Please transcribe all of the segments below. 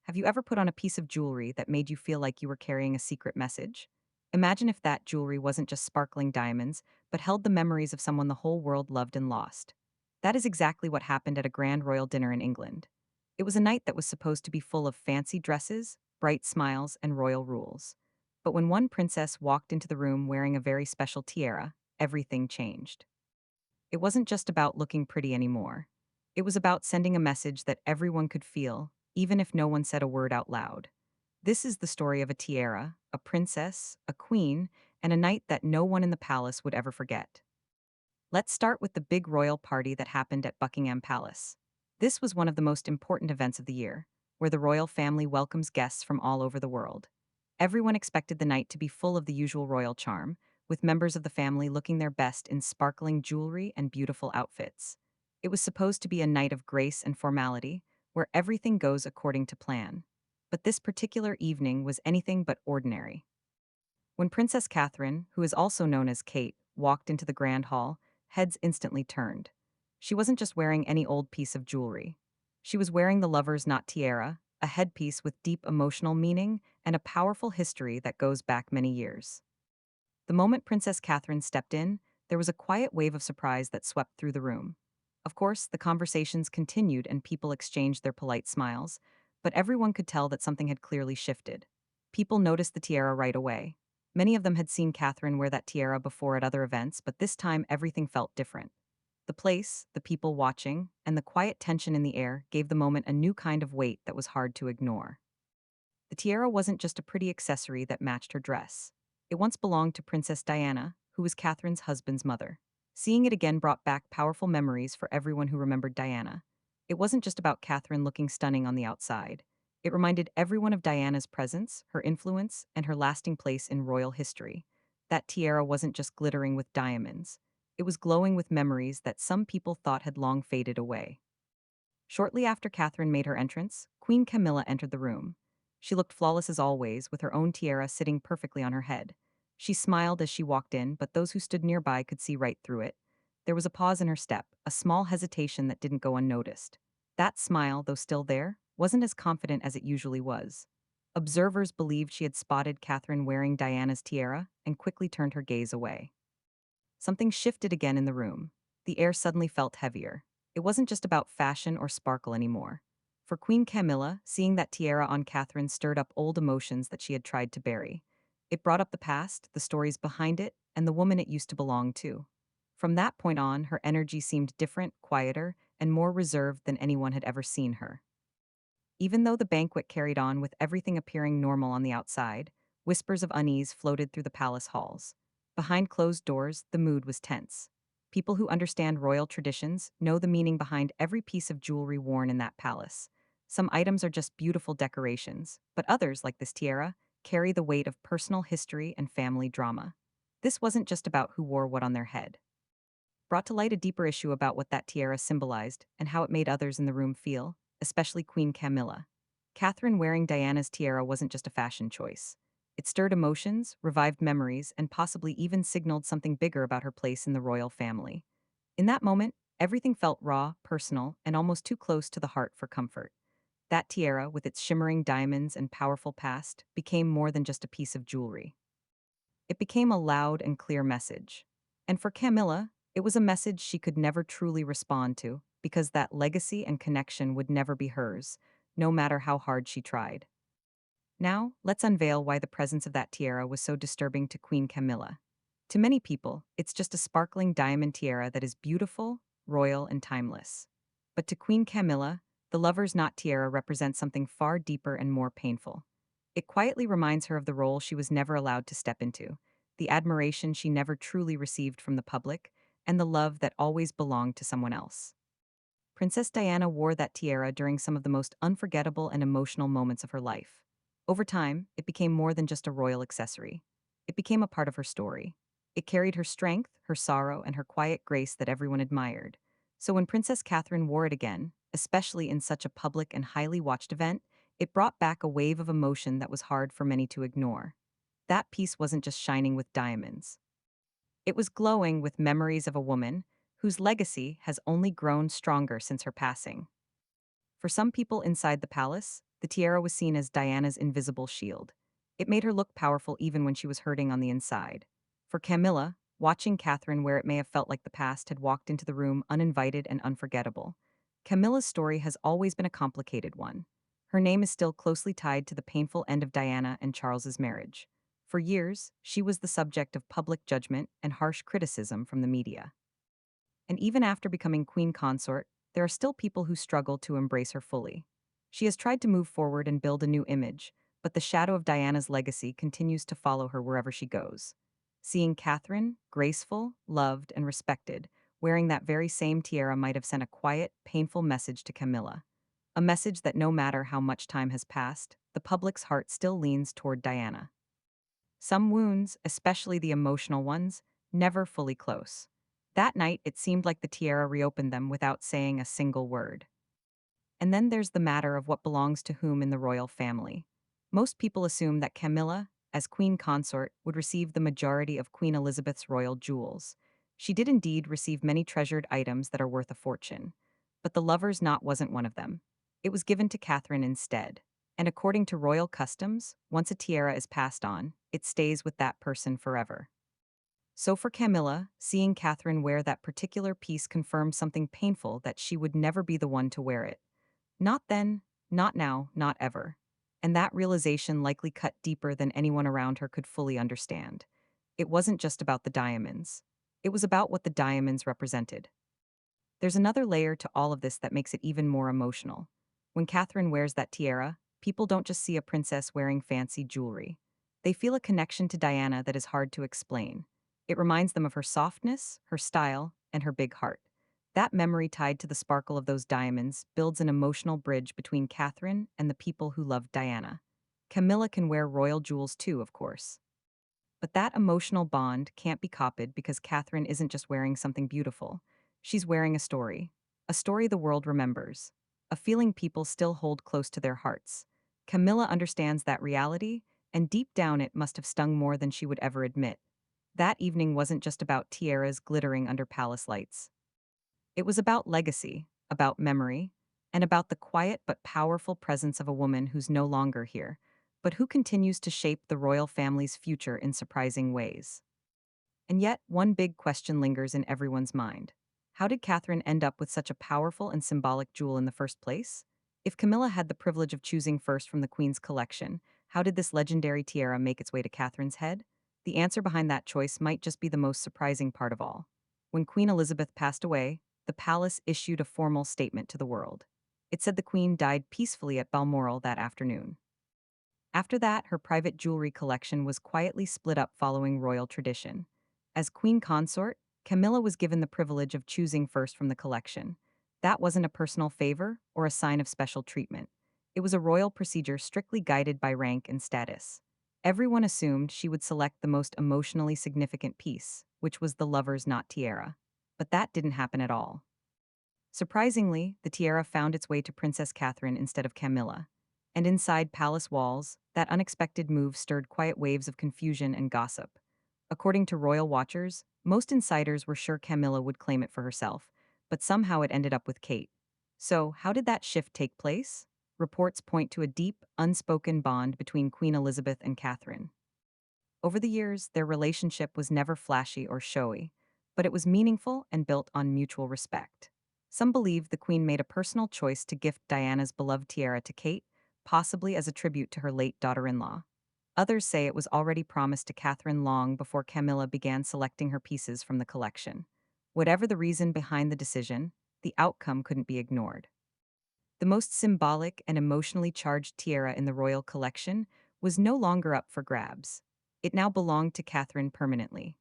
Have you ever put on a piece of jewelry that made you feel like you were carrying a secret message? Imagine if that jewelry wasn't just sparkling diamonds, but held the memories of someone the whole world loved and lost. That is exactly what happened at a grand royal dinner in England. It was a night that was supposed to be full of fancy dresses, bright smiles, and royal rules. But when one princess walked into the room wearing a very special tiara, everything changed. It wasn't just about looking pretty anymore. It was about sending a message that everyone could feel, even if no one said a word out loud. This is the story of a tiara, a princess, a queen, and a night that no one in the palace would ever forget. Let's start with the big royal party that happened at Buckingham Palace. This was one of the most important events of the year, where the royal family welcomes guests from all over the world. Everyone expected the night to be full of the usual royal charm, with members of the family looking their best in sparkling jewelry and beautiful outfits. It was supposed to be a night of grace and formality, where everything goes according to plan. But this particular evening was anything but ordinary. When Princess Catherine, who is also known as Kate, walked into the grand hall, heads instantly turned. She wasn't just wearing any old piece of jewelry. She was wearing the lover's knot tiara, a headpiece with deep emotional meaning and a powerful history that goes back many years. The moment Princess Catherine stepped in, there was a quiet wave of surprise that swept through the room. Of course, the conversations continued and people exchanged their polite smiles, but everyone could tell that something had clearly shifted. People noticed the tiara right away. Many of them had seen Catherine wear that tiara before at other events, but this time everything felt different. The place, the people watching, and the quiet tension in the air gave the moment a new kind of weight that was hard to ignore. The tiara wasn't just a pretty accessory that matched her dress. It once belonged to Princess Diana, who was Catherine's husband's mother. Seeing it again brought back powerful memories for everyone who remembered Diana. It wasn't just about Catherine looking stunning on the outside. It reminded everyone of Diana's presence, her influence, and her lasting place in royal history. That tiara wasn't just glittering with diamonds. It was glowing with memories that some people thought had long faded away. Shortly after Catherine made her entrance, Queen Camilla entered the room. She looked flawless as always, with her own tiara sitting perfectly on her head. She smiled as she walked in, but those who stood nearby could see right through it. There was a pause in her step, a small hesitation that didn't go unnoticed. That smile, though still there, wasn't as confident as it usually was. Observers believed she had spotted Catherine wearing Diana's tiara and quickly turned her gaze away. Something shifted again in the room. The air suddenly felt heavier. It wasn't just about fashion or sparkle anymore. For Queen Camilla, seeing that tiara on Catherine stirred up old emotions that she had tried to bury. It brought up the past, the stories behind it, and the woman it used to belong to. From that point on, her energy seemed different, quieter, and more reserved than anyone had ever seen her. Even though the banquet carried on with everything appearing normal on the outside, whispers of unease floated through the palace halls. Behind closed doors, the mood was tense. People who understand royal traditions know the meaning behind every piece of jewelry worn in that palace. Some items are just beautiful decorations, but others, like this tiara, carry the weight of personal history and family drama. This wasn't just about who wore what on their head. Brought to light a deeper issue about what that tiara symbolized and how it made others in the room feel, especially Queen Camilla. Catherine wearing Diana's tiara wasn't just a fashion choice. It stirred emotions, revived memories, and possibly even signaled something bigger about her place in the royal family. In that moment, everything felt raw, personal, and almost too close to the heart for comfort. That tiara, with its shimmering diamonds and powerful past, became more than just a piece of jewelry. It became a loud and clear message. And for Camilla, it was a message she could never truly respond to, because that legacy and connection would never be hers, no matter how hard she tried. Now, let's unveil why the presence of that tiara was so disturbing to Queen Camilla. To many people, it's just a sparkling diamond tiara that is beautiful, royal, and timeless. But to Queen Camilla, the lover's knot tiara represents something far deeper and more painful. It quietly reminds her of the role she was never allowed to step into, the admiration she never truly received from the public, and the love that always belonged to someone else. Princess Diana wore that tiara during some of the most unforgettable and emotional moments of her life. Over time, it became more than just a royal accessory. It became a part of her story. It carried her strength, her sorrow, and her quiet grace that everyone admired. So when Princess Catherine wore it again, especially in such a public and highly watched event, it brought back a wave of emotion that was hard for many to ignore. That piece wasn't just shining with diamonds. It was glowing with memories of a woman whose legacy has only grown stronger since her passing. For some people inside the palace, The tiara was seen as Diana's invisible shield. It made her look powerful even when she was hurting on the inside. For Camilla, watching Catherine where it may have felt like the past had walked into the room uninvited and unforgettable. Camilla's story has always been a complicated one. Her name is still closely tied to the painful end of Diana and Charles's marriage. For years, she was the subject of public judgment and harsh criticism from the media. And even after becoming queen consort, there are still people who struggle to embrace her fully. She has tried to move forward and build a new image, but the shadow of Diana's legacy continues to follow her wherever she goes. Seeing Catherine, graceful, loved, and respected, wearing that very same tiara might have sent a quiet, painful message to Camilla. A message that no matter how much time has passed, the public's heart still leans toward Diana. Some wounds, especially the emotional ones, never fully close. That night, it seemed like the tiara reopened them without saying a single word. And then there's the matter of what belongs to whom in the royal family. Most people assume that Camilla, as queen consort, would receive the majority of Queen Elizabeth's royal jewels. She did indeed receive many treasured items that are worth a fortune. But the lover's knot wasn't one of them. It was given to Catherine instead. And according to royal customs, once a tiara is passed on, it stays with that person forever. So for Camilla, seeing Catherine wear that particular piece confirmed something painful that she would never be the one to wear it. Not then, not now, not ever. And that realization likely cut deeper than anyone around her could fully understand. It wasn't just about the diamonds. It was about what the diamonds represented. There's another layer to all of this that makes it even more emotional. When Catherine wears that tiara, people don't just see a princess wearing fancy jewelry. They feel a connection to Diana that is hard to explain. It reminds them of her softness, her style, and her big heart. That memory tied to the sparkle of those diamonds builds an emotional bridge between Catherine and the people who love Diana. Camilla can wear royal jewels too, of course. But that emotional bond can't be copied because Catherine isn't just wearing something beautiful. She's wearing a story the world remembers, a feeling people still hold close to their hearts. Camilla understands that reality, and deep down it must have stung more than she would ever admit. That evening wasn't just about tiaras glittering under palace lights. It was about legacy, about memory, and about the quiet but powerful presence of a woman who's no longer here, but who continues to shape the royal family's future in surprising ways. And yet, one big question lingers in everyone's mind. How did Catherine end up with such a powerful and symbolic jewel in the first place? If Camilla had the privilege of choosing first from the Queen's collection, how did this legendary tiara make its way to Catherine's head? The answer behind that choice might just be the most surprising part of all. When Queen Elizabeth passed away, the palace issued a formal statement to the world. It said the Queen died peacefully at Balmoral that afternoon. After that, her private jewelry collection was quietly split up following royal tradition. As queen consort, Camilla was given the privilege of choosing first from the collection. That wasn't a personal favor or a sign of special treatment. It was a royal procedure strictly guided by rank and status. Everyone assumed she would select the most emotionally significant piece, which was the lover's knot tiara. But that didn't happen at all. Surprisingly, the tiara found its way to Princess Catherine instead of Camilla. And inside palace walls, that unexpected move stirred quiet waves of confusion and gossip. According to royal watchers, most insiders were sure Camilla would claim it for herself, but somehow it ended up with Kate. So, how did that shift take place? Reports point to a deep, unspoken bond between Queen Elizabeth and Catherine. Over the years, their relationship was never flashy or showy, but it was meaningful and built on mutual respect. Some believe the Queen made a personal choice to gift Diana's beloved tiara to Kate, possibly as a tribute to her late daughter-in-law. Others say it was already promised to Catherine long before Camilla began selecting her pieces from the collection. Whatever the reason behind the decision, the outcome couldn't be ignored. The most symbolic and emotionally charged tiara in the royal collection was no longer up for grabs. It now belonged to Catherine permanently.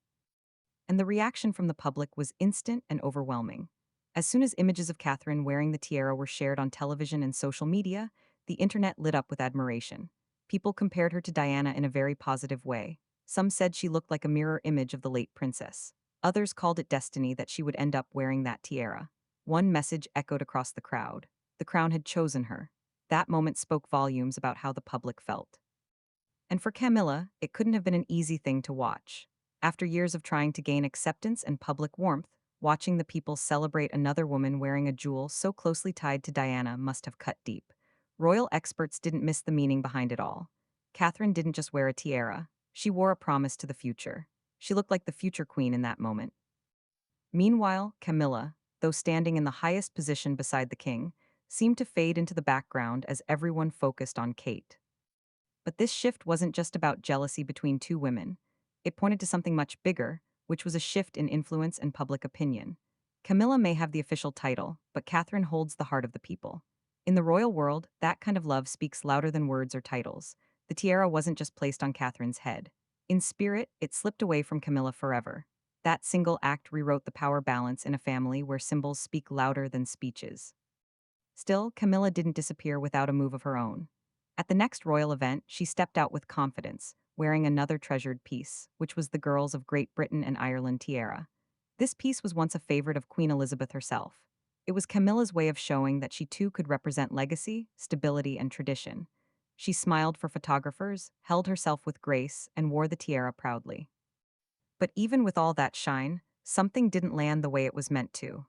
And the reaction from the public was instant and overwhelming. As soon as images of Catherine wearing the tiara were shared on television and social media, the internet lit up with admiration. People compared her to Diana in a very positive way. Some said she looked like a mirror image of the late princess. Others called it destiny that she would end up wearing that tiara. One message echoed across the crowd. The crown had chosen her. That moment spoke volumes about how the public felt. And for Camilla, it couldn't have been an easy thing to watch. After years of trying to gain acceptance and public warmth, watching the people celebrate another woman wearing a jewel so closely tied to Diana must have cut deep. Royal experts didn't miss the meaning behind it all. Catherine didn't just wear a tiara, she wore a promise to the future. She looked like the future queen in that moment. Meanwhile, Camilla, though standing in the highest position beside the king, seemed to fade into the background as everyone focused on Kate. But this shift wasn't just about jealousy between two women. It pointed to something much bigger, which was a shift in influence and public opinion. Camilla may have the official title, but Catherine holds the heart of the people. In the royal world, that kind of love speaks louder than words or titles. The tiara wasn't just placed on Catherine's head. In spirit, it slipped away from Camilla forever. That single act rewrote the power balance in a family where symbols speak louder than speeches. Still, Camilla didn't disappear without a move of her own. At the next royal event, she stepped out with confidence, wearing another treasured piece, which was the girls of Great Britain and Ireland tiara. This piece was once a favorite of Queen Elizabeth herself. It was Camilla's way of showing that she too could represent legacy, stability, and tradition. She smiled for photographers, held herself with grace, and wore the tiara proudly. But even with all that shine, something didn't land the way it was meant to.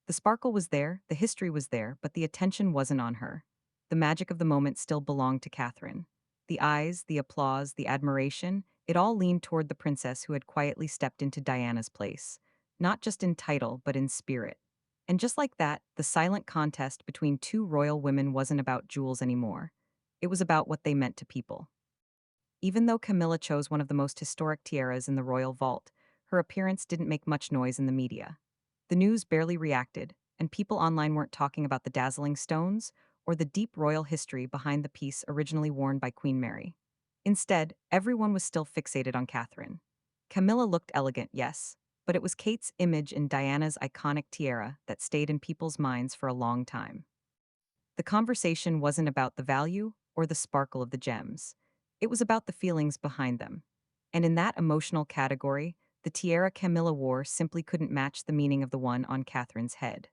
The sparkle was there, the history was there, but the attention wasn't on her. The magic of the moment still belonged to Catherine. The eyes, the applause, the admiration, it all leaned toward the princess who had quietly stepped into Diana's place. Not just in title, but in spirit. And just like that, the silent contest between two royal women wasn't about jewels anymore. It was about what they meant to people. Even though Camilla chose one of the most historic tiaras in the royal vault, her appearance didn't make much noise in the media. The news barely reacted, and people online weren't talking about the dazzling stones or the deep royal history behind the piece originally worn by Queen Mary. Instead, everyone was still fixated on Catherine. Camilla looked elegant, yes, but it was Kate's image in Diana's iconic tiara that stayed in people's minds for a long time. The conversation wasn't about the value or the sparkle of the gems. It was about the feelings behind them. And in that emotional category, the tiara Camilla wore simply couldn't match the meaning of the one on Catherine's head.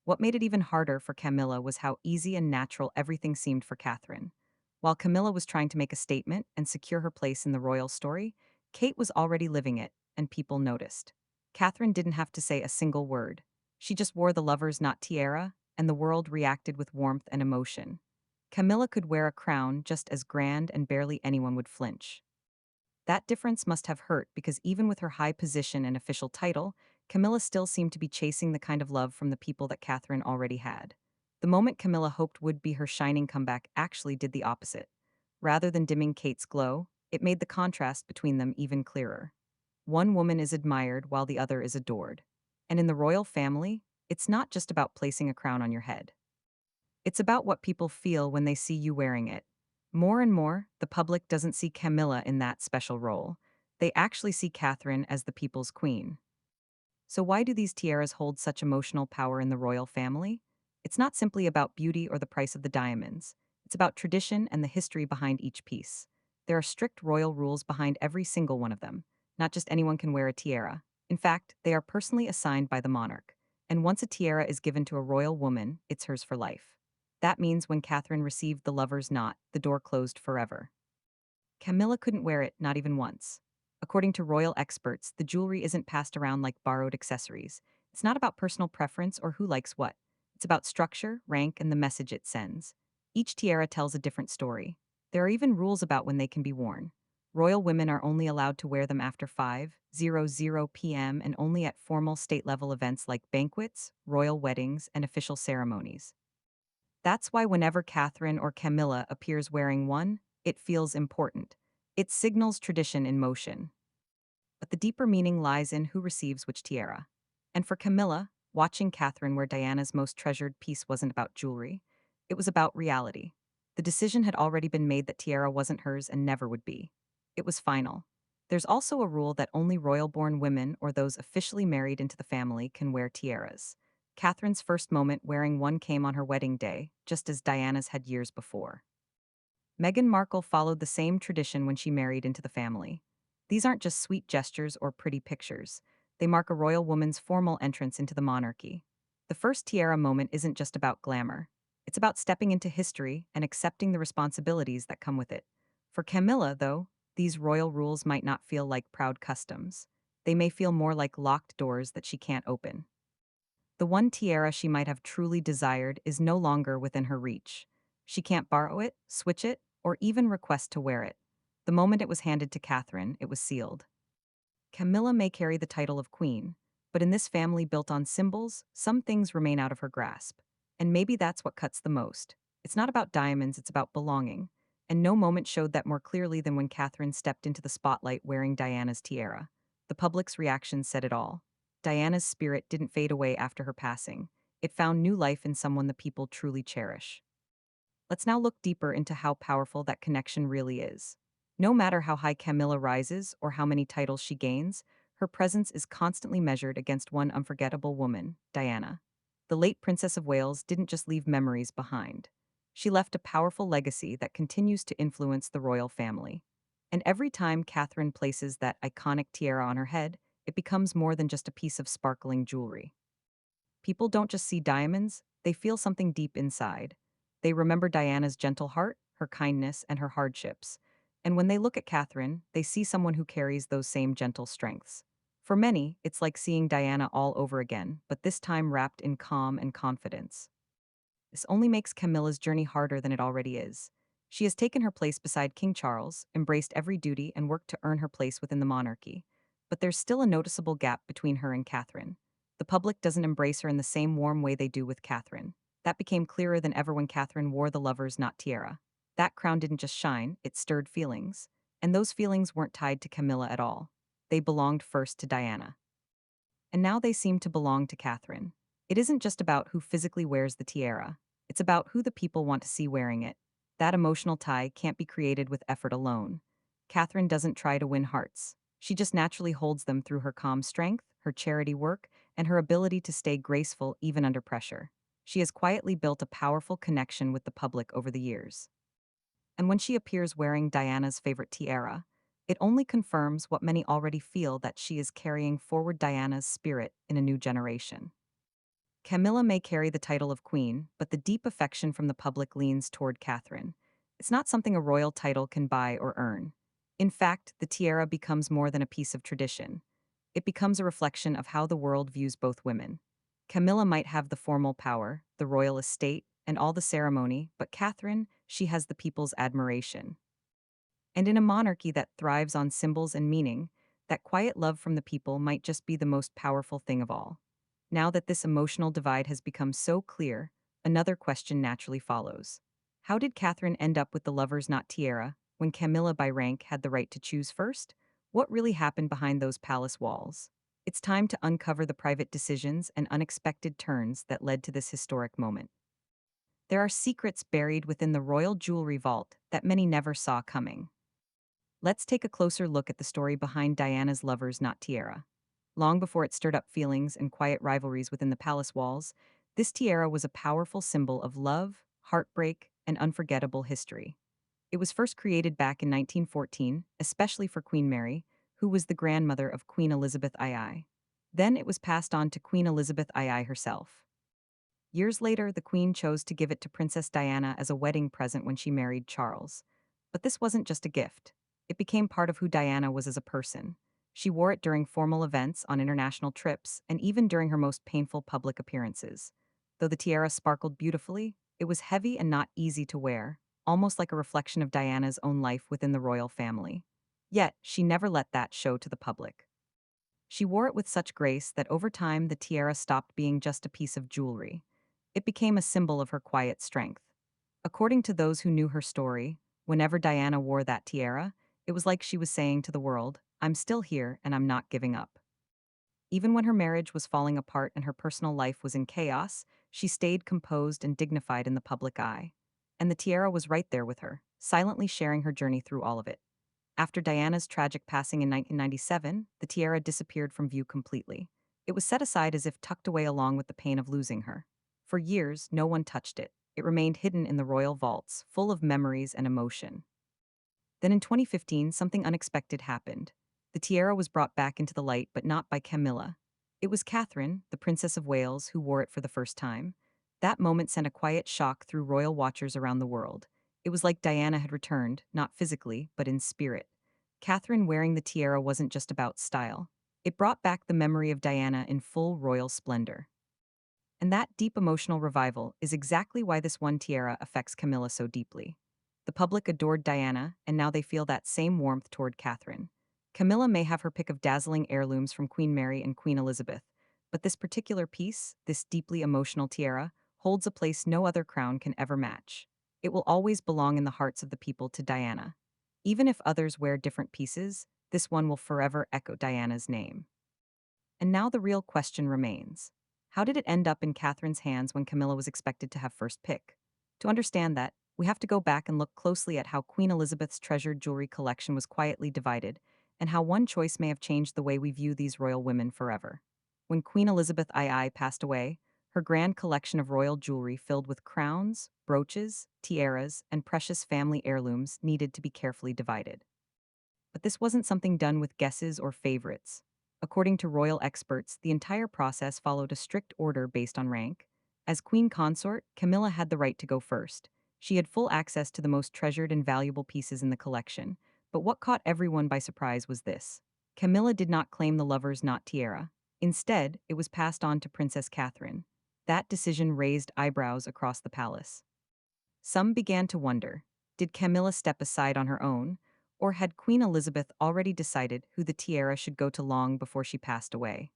What made it even harder for Camilla was how easy and natural everything seemed for Catherine. While Camilla was trying to make a statement and secure her place in the royal story, Kate was already living it, and people noticed. Catherine didn't have to say a single word. She just wore the lover's not tiara, and the world reacted with warmth and emotion. Camilla could wear a crown just as grand and barely anyone would flinch. That difference must have hurt because even with her high position and official title, Camilla still seemed to be chasing the kind of love from the people that Catherine already had. The moment Camilla hoped would be her shining comeback actually did the opposite. Rather than dimming Kate's glow, it made the contrast between them even clearer. One woman is admired while the other is adored. And in the royal family, it's not just about placing a crown on your head. It's about what people feel when they see you wearing it. More and more, the public doesn't see Camilla in that special role. They actually see Catherine as the people's queen. So why do these tiaras hold such emotional power in the royal family? It's not simply about beauty or the price of the diamonds. It's about tradition and the history behind each piece. There are strict royal rules behind every single one of them. Not just anyone can wear a tiara. In fact, they are personally assigned by the monarch. And once a tiara is given to a royal woman, it's hers for life. That means when Catherine received the lover's knot, the door closed forever. Camilla couldn't wear it, not even once. According to royal experts, the jewelry isn't passed around like borrowed accessories. It's not about personal preference or who likes what. It's about structure, rank, and the message it sends. Each tiara tells a different story. There are even rules about when they can be worn. Royal women are only allowed to wear them after 5:00 p.m. and only at formal state-level events like banquets, royal weddings, and official ceremonies. That's why whenever Catherine or Camilla appears wearing one, it feels important. It signals tradition in motion. But the deeper meaning lies in who receives which tiara. And for Camilla, watching Catherine wear Diana's most treasured piece wasn't about jewelry. It was about reality. The decision had already been made that tiara wasn't hers and never would be. It was final. There's also a rule that only royal-born women or those officially married into the family can wear tiaras. Catherine's first moment wearing one came on her wedding day, just as Diana's had years before. Meghan Markle followed the same tradition when she married into the family. These aren't just sweet gestures or pretty pictures. They mark a royal woman's formal entrance into the monarchy. The first tiara moment isn't just about glamour. It's about stepping into history and accepting the responsibilities that come with it. For Camilla, though, these royal rules might not feel like proud customs. They may feel more like locked doors that she can't open. The one tiara she might have truly desired is no longer within her reach. She can't borrow it, switch it, or even request to wear it. The moment it was handed to Catherine, it was sealed. Camilla may carry the title of queen, but in this family built on symbols, some things remain out of her grasp. And maybe that's what cuts the most. It's not about diamonds, it's about belonging. And no moment showed that more clearly than when Catherine stepped into the spotlight wearing Diana's tiara. The public's reaction said it all. Diana's spirit didn't fade away after her passing. It found new life in someone the people truly cherish. Let's now look deeper into how powerful that connection really is. No matter how high Camilla rises or how many titles she gains, her presence is constantly measured against one unforgettable woman, Diana. The late Princess of Wales didn't just leave memories behind. She left a powerful legacy that continues to influence the royal family. And every time Catherine places that iconic tiara on her head, it becomes more than just a piece of sparkling jewelry. People don't just see diamonds, they feel something deep inside. They remember Diana's gentle heart, her kindness, and her hardships. And when they look at Catherine, they see someone who carries those same gentle strengths. For many, it's like seeing Diana all over again, but this time wrapped in calm and confidence. This only makes Camilla's journey harder than it already is. She has taken her place beside King Charles, embraced every duty, and worked to earn her place within the monarchy. But there's still a noticeable gap between her and Catherine. The public doesn't embrace her in the same warm way they do with Catherine. That became clearer than ever when Catherine wore the lover's not tiara. That crown didn't just shine, it stirred feelings. And those feelings weren't tied to Camilla at all. They belonged first to Diana. And now they seem to belong to Catherine. It isn't just about who physically wears the tiara, it's about who the people want to see wearing it. That emotional tie can't be created with effort alone. Catherine doesn't try to win hearts. She just naturally holds them through her calm strength, her charity work, and her ability to stay graceful even under pressure. She has quietly built a powerful connection with the public over the years. And when she appears wearing Diana's favorite tiara, it only confirms what many already feel, that she is carrying forward Diana's spirit in a new generation. Camilla may carry the title of queen, but the deep affection from the public leans toward Catherine. It's not something a royal title can buy or earn. In fact, the tiara becomes more than a piece of tradition. It becomes a reflection of how the world views both women. Camilla might have the formal power, the royal estate, and all the ceremony, but Catherine, she has the people's admiration. And in a monarchy that thrives on symbols and meaning, that quiet love from the people might just be the most powerful thing of all. Now that this emotional divide has become so clear, another question naturally follows. How did Catherine end up with the lover's not tiara, when Camilla by rank had the right to choose first? What really happened behind those palace walls? It's time to uncover the private decisions and unexpected turns that led to this historic moment. There are secrets buried within the royal jewelry vault that many never saw coming. Let's take a closer look at the story behind Diana's lover's not tiara. Long before it stirred up feelings and quiet rivalries within the palace walls, this tiara was a powerful symbol of love, heartbreak, and unforgettable history. It was first created back in 1914, especially for Queen Mary, who was the grandmother of Queen Elizabeth II. Then it was passed on to Queen Elizabeth II herself. Years later, the Queen chose to give it to Princess Diana as a wedding present when she married Charles. But this wasn't just a gift. It became part of who Diana was as a person. She wore it during formal events, on international trips, and even during her most painful public appearances. Though the tiara sparkled beautifully, it was heavy and not easy to wear, almost like a reflection of Diana's own life within the royal family. Yet, she never let that show to the public. She wore it with such grace that over time the tiara stopped being just a piece of jewelry. It became a symbol of her quiet strength. According to those who knew her story, whenever Diana wore that tiara, it was like she was saying to the world, "I'm still here and I'm not giving up." Even when her marriage was falling apart and her personal life was in chaos, she stayed composed and dignified in the public eye. And the tiara was right there with her, silently sharing her journey through all of it. After Diana's tragic passing in 1997, the tiara disappeared from view completely. It was set aside as if tucked away along with the pain of losing her. For years, no one touched it. It remained hidden in the royal vaults, full of memories and emotion. Then in 2015, something unexpected happened. The tiara was brought back into the light, but not by Camilla. It was Catherine, the Princess of Wales, who wore it for the first time. That moment sent a quiet shock through royal watchers around the world. It was like Diana had returned, not physically, but in spirit. Catherine wearing the tiara wasn't just about style. It brought back the memory of Diana in full royal splendor. And that deep emotional revival is exactly why this one tiara affects Camilla so deeply. The public adored Diana, and now they feel that same warmth toward Catherine. Camilla may have her pick of dazzling heirlooms from Queen Mary and Queen Elizabeth, but this particular piece, this deeply emotional tiara, holds a place no other crown can ever match. It will always belong in the hearts of the people to Diana. Even if others wear different pieces, this one will forever echo Diana's name. And now the real question remains. How did it end up in Catherine's hands when Camilla was expected to have first pick? To understand that, we have to go back and look closely at how Queen Elizabeth's treasured jewelry collection was quietly divided, and how one choice may have changed the way we view these royal women forever. When Queen Elizabeth II passed away, her grand collection of royal jewelry filled with crowns, brooches, tiaras, and precious family heirlooms needed to be carefully divided. But this wasn't something done with guesses or favorites. According to royal experts, the entire process followed a strict order based on rank. As queen consort, Camilla had the right to go first. She had full access to the most treasured and valuable pieces in the collection. But what caught everyone by surprise was this. Camilla did not claim the lover's not tiara. Instead, it was passed on to Princess Catherine. That decision raised eyebrows across the palace. Some began to wonder, did Camilla step aside on her own, or had Queen Elizabeth already decided who the tiara should go to long before she passed away?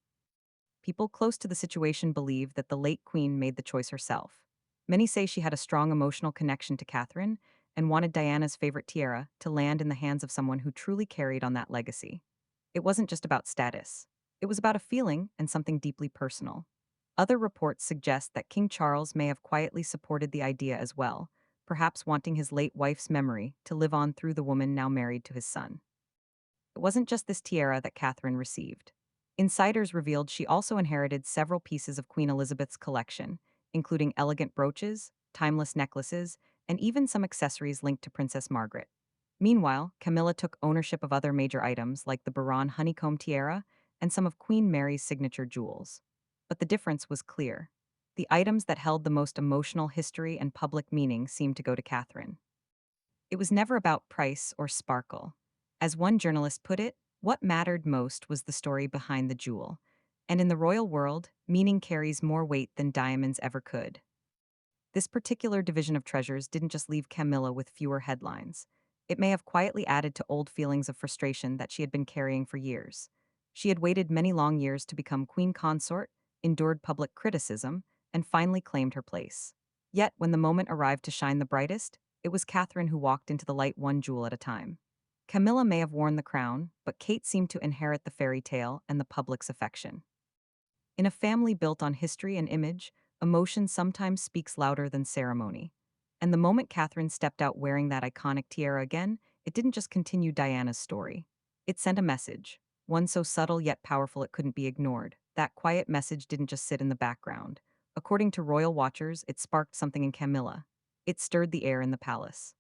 People close to the situation believe that the late queen made the choice herself. Many say she had a strong emotional connection to Catherine and wanted Diana's favorite tiara to land in the hands of someone who truly carried on that legacy. It wasn't just about status. It was about a feeling and something deeply personal. Other reports suggest that King Charles may have quietly supported the idea as well, perhaps wanting his late wife's memory to live on through the woman now married to his son. It wasn't just this tiara that Catherine received. Insiders revealed she also inherited several pieces of Queen Elizabeth's collection, including elegant brooches, timeless necklaces, and even some accessories linked to Princess Margaret. Meanwhile, Camilla took ownership of other major items like the Baron honeycomb tiara and some of Queen Mary's signature jewels. But the difference was clear. The items that held the most emotional history and public meaning seemed to go to Catherine. It was never about price or sparkle. As one journalist put it, what mattered most was the story behind the jewel. And in the royal world, meaning carries more weight than diamonds ever could. This particular division of treasures didn't just leave Camilla with fewer headlines. It may have quietly added to old feelings of frustration that she had been carrying for years. She had waited many long years to become queen consort, endured public criticism, and finally claimed her place. Yet, when the moment arrived to shine the brightest, it was Catherine who walked into the light one jewel at a time. Camilla may have worn the crown, but Kate seemed to inherit the fairy tale and the public's affection. In a family built on history and image, emotion sometimes speaks louder than ceremony. And the moment Catherine stepped out wearing that iconic tiara again, it didn't just continue Diana's story. It sent a message, one so subtle yet powerful it couldn't be ignored. That quiet message didn't just sit in the background. According to royal watchers, it sparked something in Camilla. It stirred the air in the palace.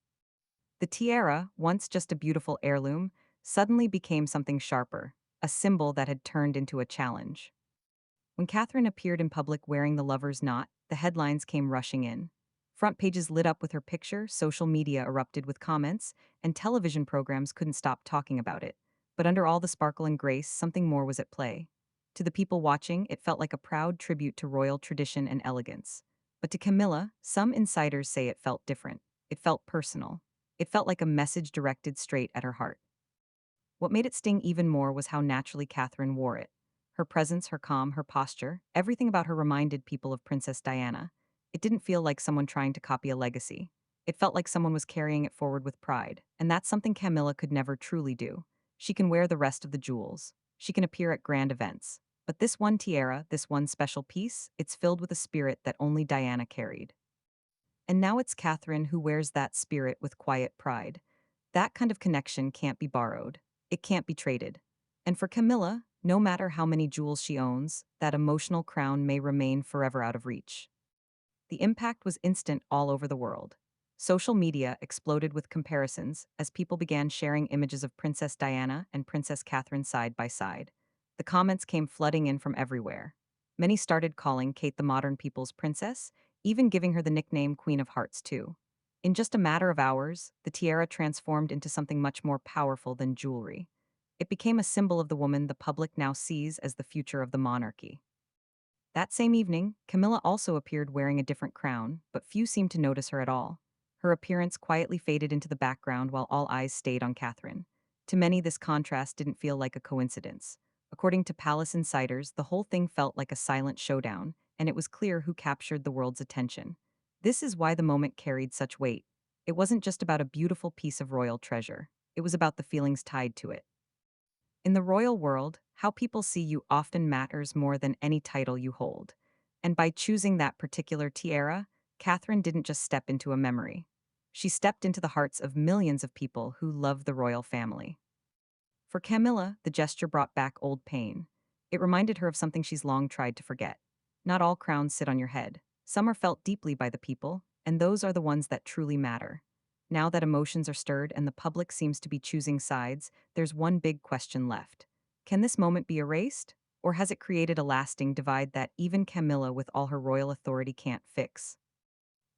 The tiara, once just a beautiful heirloom, suddenly became something sharper, a symbol that had turned into a challenge. When Catherine appeared in public wearing the lover's knot, the headlines came rushing in. Front pages lit up with her picture, social media erupted with comments, and television programs couldn't stop talking about it. But under all the sparkle and grace, something more was at play. To the people watching, it felt like a proud tribute to royal tradition and elegance. But to Camilla, some insiders say it felt different. It felt personal. It felt like a message directed straight at her heart. What made it sting even more was how naturally Catherine wore it. Her presence, her calm, her posture, everything about her reminded people of Princess Diana. It didn't feel like someone trying to copy a legacy. It felt like someone was carrying it forward with pride, and that's something Camilla could never truly do. She can wear the rest of the jewels. She can appear at grand events. But this one tiara, this one special piece, it's filled with a spirit that only Diana carried. And now it's Catherine who wears that spirit with quiet pride. That kind of connection can't be borrowed. It can't be traded. And for Camilla, no matter how many jewels she owns, that emotional crown may remain forever out of reach. The impact was instant all over the world. Social media exploded with comparisons as people began sharing images of Princess Diana and Princess Catherine side by side. The comments came flooding in from everywhere. Many started calling Kate the modern people's princess, even giving her the nickname Queen of Hearts, too. In just a matter of hours, the tiara transformed into something much more powerful than jewelry. It became a symbol of the woman the public now sees as the future of the monarchy. That same evening, Camilla also appeared wearing a different crown, but few seemed to notice her at all. Her appearance quietly faded into the background while all eyes stayed on Catherine. To many, this contrast didn't feel like a coincidence. According to palace insiders, the whole thing felt like a silent showdown, and it was clear who captured the world's attention. This is why the moment carried such weight. It wasn't just about a beautiful piece of royal treasure, it was about the feelings tied to it. In the royal world, how people see you often matters more than any title you hold. And by choosing that particular tiara, Catherine didn't just step into a memory. She stepped into the hearts of millions of people who love the royal family. For Camilla, the gesture brought back old pain. It reminded her of something she's long tried to forget. Not all crowns sit on your head. Some are felt deeply by the people, and those are the ones that truly matter. Now that emotions are stirred and the public seems to be choosing sides, there's one big question left. Can this moment be erased? Or has it created a lasting divide that even Camilla, with all her royal authority, can't fix?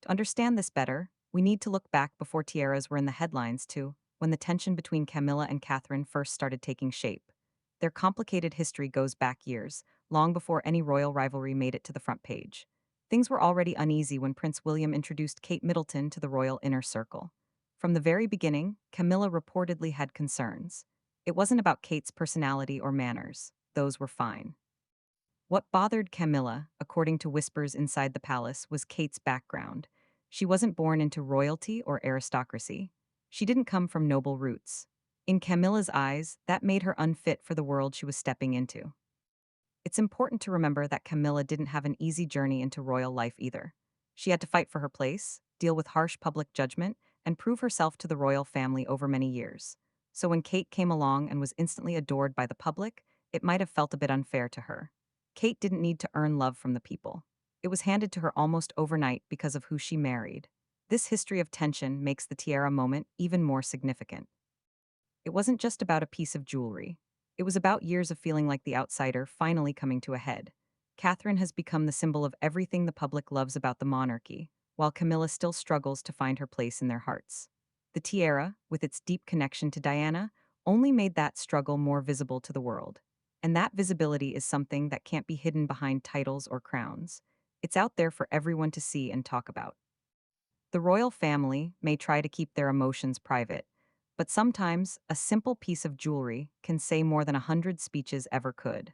To understand this better, we need to look back before tiaras were in the headlines too, when the tension between Camilla and Catherine first started taking shape. Their complicated history goes back years, long before any royal rivalry made it to the front page. Things were already uneasy when Prince William introduced Kate Middleton to the royal inner circle. From the very beginning, Camilla reportedly had concerns. It wasn't about Kate's personality or manners, those were fine. What bothered Camilla, according to whispers inside the palace, was Kate's background. She wasn't born into royalty or aristocracy. She didn't come from noble roots. In Camilla's eyes, that made her unfit for the world she was stepping into. It's important to remember that Camilla didn't have an easy journey into royal life either. She had to fight for her place, deal with harsh public judgment, and prove herself to the royal family over many years. So when Kate came along and was instantly adored by the public, it might have felt a bit unfair to her. Kate didn't need to earn love from the people. It was handed to her almost overnight because of who she married. This history of tension makes the tiara moment even more significant. It wasn't just about a piece of jewelry. It was about years of feeling like the outsider finally coming to a head. Catherine has become the symbol of everything the public loves about the monarchy, while Camilla still struggles to find her place in their hearts. The tiara, with its deep connection to Diana, only made that struggle more visible to the world. And that visibility is something that can't be hidden behind titles or crowns. It's out there for everyone to see and talk about. The royal family may try to keep their emotions private, but sometimes a simple piece of jewelry can say more than 100 speeches ever could.